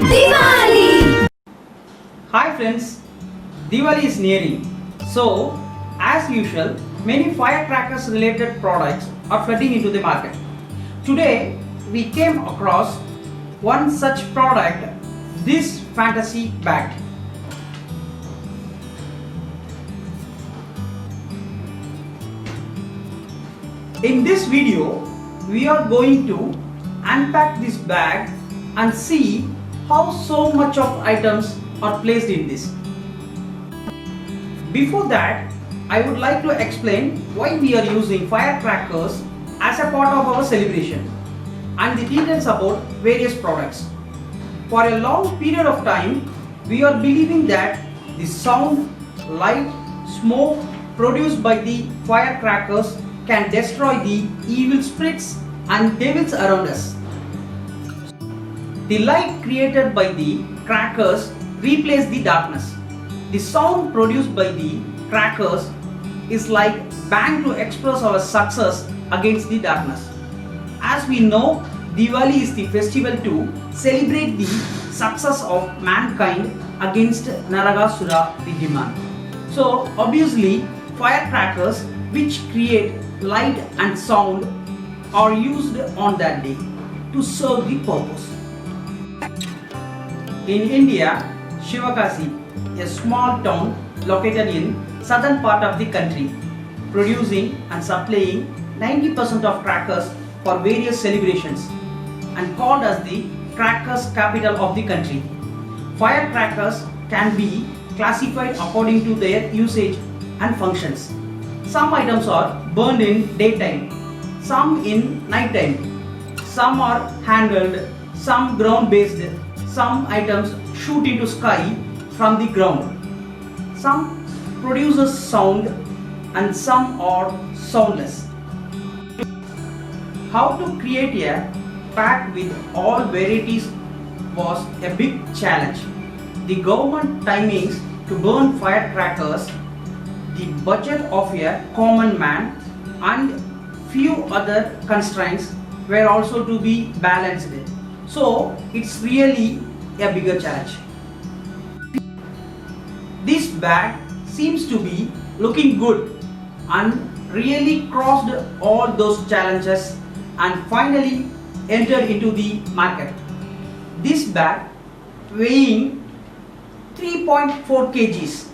Diwali! Hi friends, Diwali is nearing. So, as usual, many firecrackers related products are flooding into the market. Today, we came across one such product, this fantasy bag. In this video, we are going to unpack this bag and see how so much of items are placed in this. Before that, I would like to explain why we are using firecrackers as a part of our celebration and the details about various products. For a long period of time, we are believing that the sound, light, smoke produced by the firecrackers can destroy the evil spirits and devils around us. The light created by the crackers replaces the darkness. The sound produced by the crackers is like bang to express our success against the darkness. As we know, Diwali is the festival to celebrate the success of mankind against Naragasura the demon. So obviously firecrackers which create light and sound are used on that day to serve the purpose. In India, Shivakasi, a small town located in southern part of the country, producing and supplying 90% of crackers for various celebrations and called as the crackers capital of the country. Firecrackers can be classified according to their usage and functions. Some items are burned in daytime, some in night time, some are handled, some ground based, some items shoot into sky from the ground. Some produces sound and some are soundless. How to create a pack with all varieties was a big challenge. The government timings to burn firecrackers, the budget of a common man and few other constraints were also to be balanced. So it's really a bigger challenge. This bag seems to be looking good and really crossed all those challenges and finally entered into the market. This bag weighing 3.4 kgs.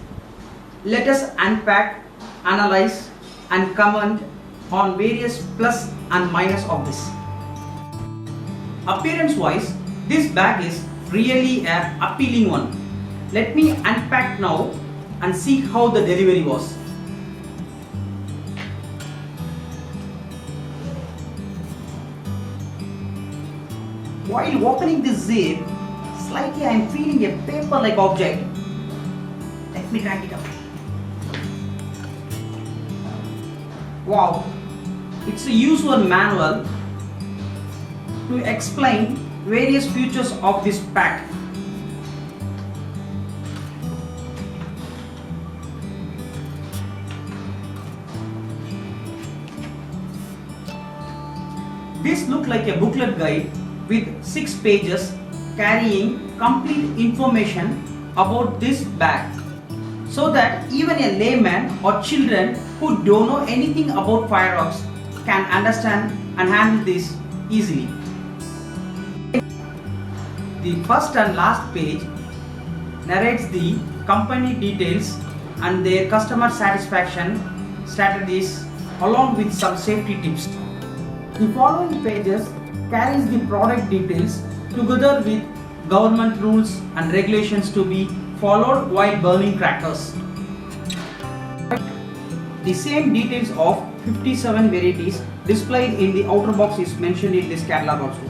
Let us unpack, analyze and comment on various plus and minus of this. Appearance wise, this bag is really an appealing one. Let me unpack now and see how the delivery was. While opening this zip, slightly I am feeling a paper-like object. Let me crack it up. Wow, it's a user manual to explain various features of this pack. This looks like a booklet guide with 6 pages carrying complete information about this bag, so that even a layman or children who don't know anything about fireworks can understand and handle this easily. The first and last page narrates the company details and their customer satisfaction strategies along with some safety tips. The following pages carries the product details together with government rules and regulations to be followed while burning crackers. The same details of 57 varieties displayed in the outer box is mentioned in this catalog also.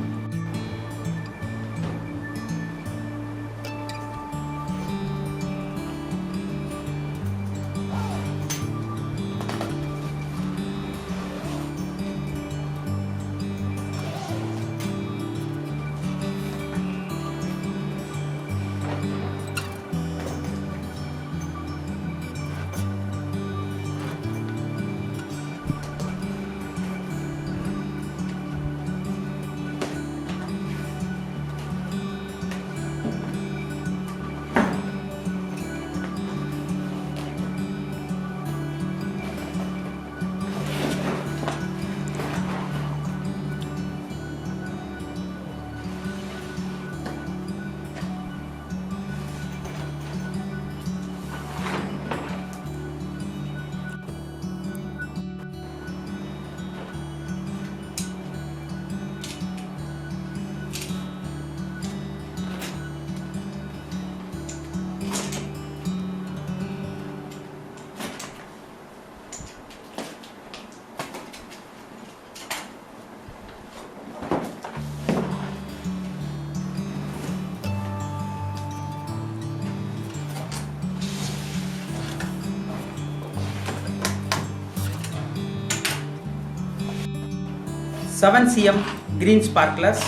7 cm green sparklers,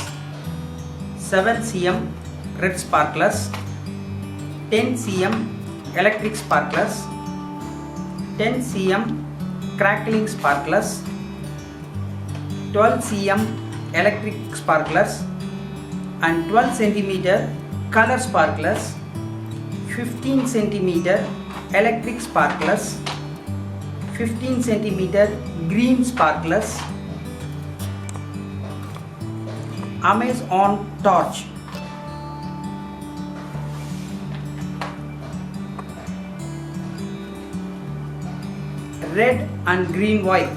7 cm red sparklers, 10 cm electric sparklers, 10 cm crackling sparklers, 12 cm electric sparklers and 12 cm color sparklers, 15 cm electric sparklers, 15 cm green sparklers, Amazon torch, red and green wipe,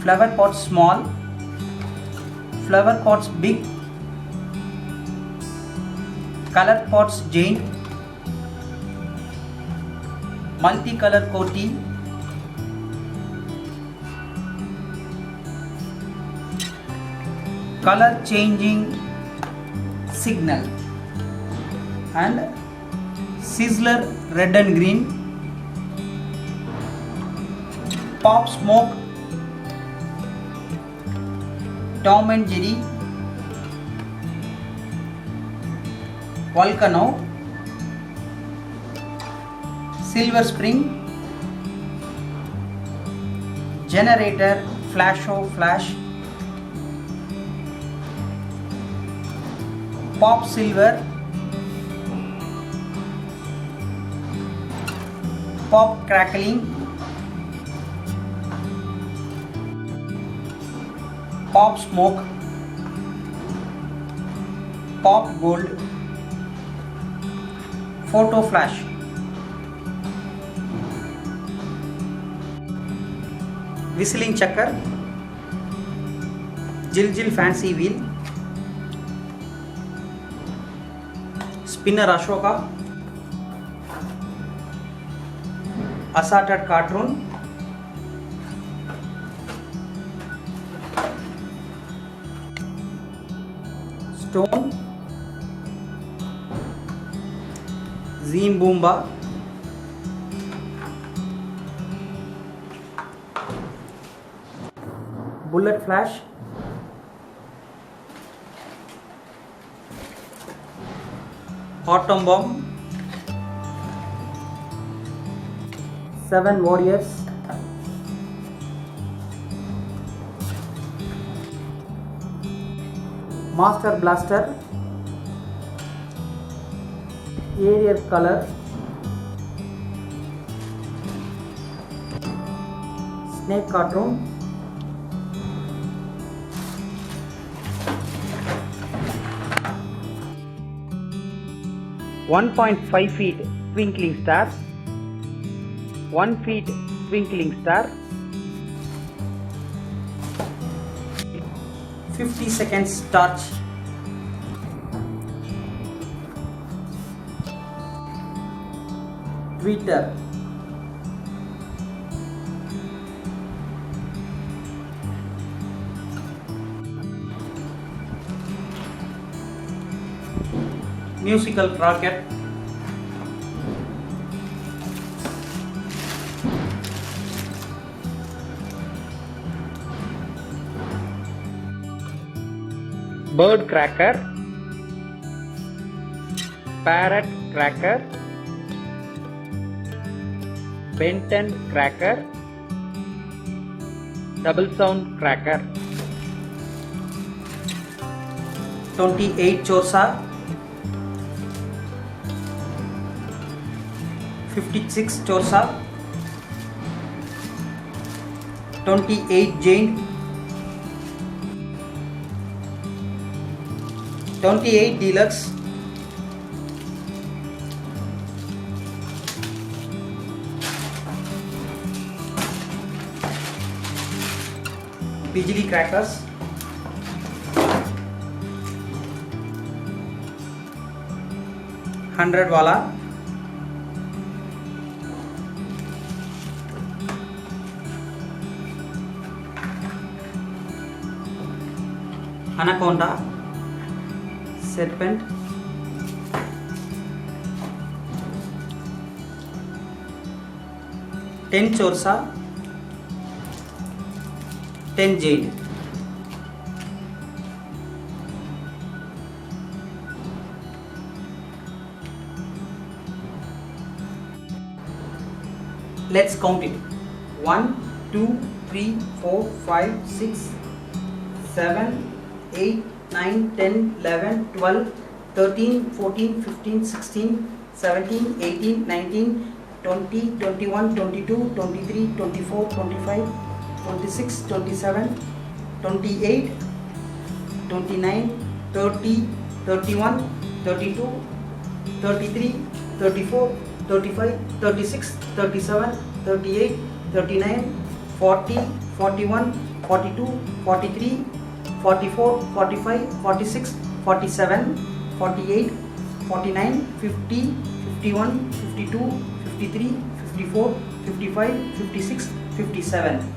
flower pots small, flower pots big, color pots giant, multicolor coating, color changing signal and sizzler red and green, pop smoke, Tom and Jerry, volcano, silver spring, generator flash, pop silver, pop crackling, pop smoke, pop gold, photo flash. Whistling checker, Jil fancy wheel, spinner Ashoka, assorted cartoon, stone, Zeem Boomba, bullet flash, atom bomb, 7 warriors, master blaster, Ariel color, snake cartoon, .5 feet twinkling star, 1 feet twinkling star, 50 seconds torch, tweeter, musical rocket, bird cracker, parrot cracker, Benton cracker, double sound cracker, 28 Chorsa, 56 Chorsa, 28 Jane, 28 Deluxe, Bijli crackers, 100 wala, anaconda, serpent, ten Chorsa, 10 Jade. Let's count it. 1, 2, 3, 4, 5, 6, 7, 8, 9, 10, 11, 12, 13, 14, 15, 16, 17, 18, 19, 20, 21, 22, 23, 24, 25, 26, 27, 28, 29, 30, 31, 32, 33, 34, 35, 36, 37, 38, 39, 40, 41, 42, 43, 44, 45, 46, 47, 48, 49, 50, 51, 52, 53, 54, 55, 56, 57.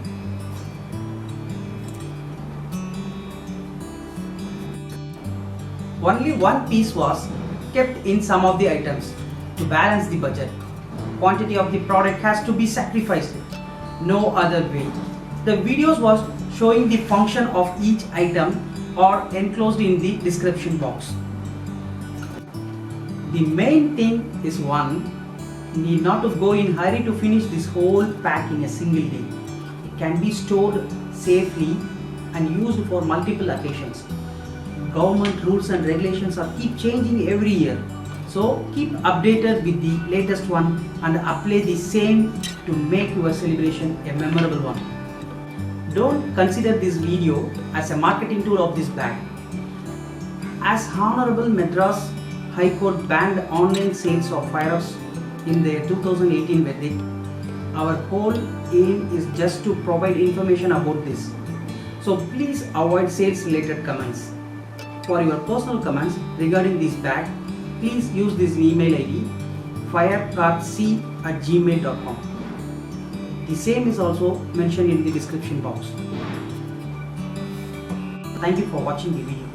Only one piece was kept in some of the items to balance the budget. Quantity of the product has to be sacrificed. No other way. The videos was showing the function of each item or enclosed in the description box. The main thing is one, you need not to go in hurry to finish this whole pack in a single day. It can be stored safely and used for multiple occasions. Government rules and regulations are keep changing every year. So keep updated with the latest one and apply the same to make your celebration a memorable one. Don't consider this video as a marketing tool of this bag. As Honorable Madras High Court banned online sales of firearms in their 2018 verdict, our whole aim is just to provide information about this. So please avoid sales related comments. For your personal comments regarding this bag, please use this email ID firecardc@gmail.com. The same is also mentioned in the description box. Thank you for watching the video.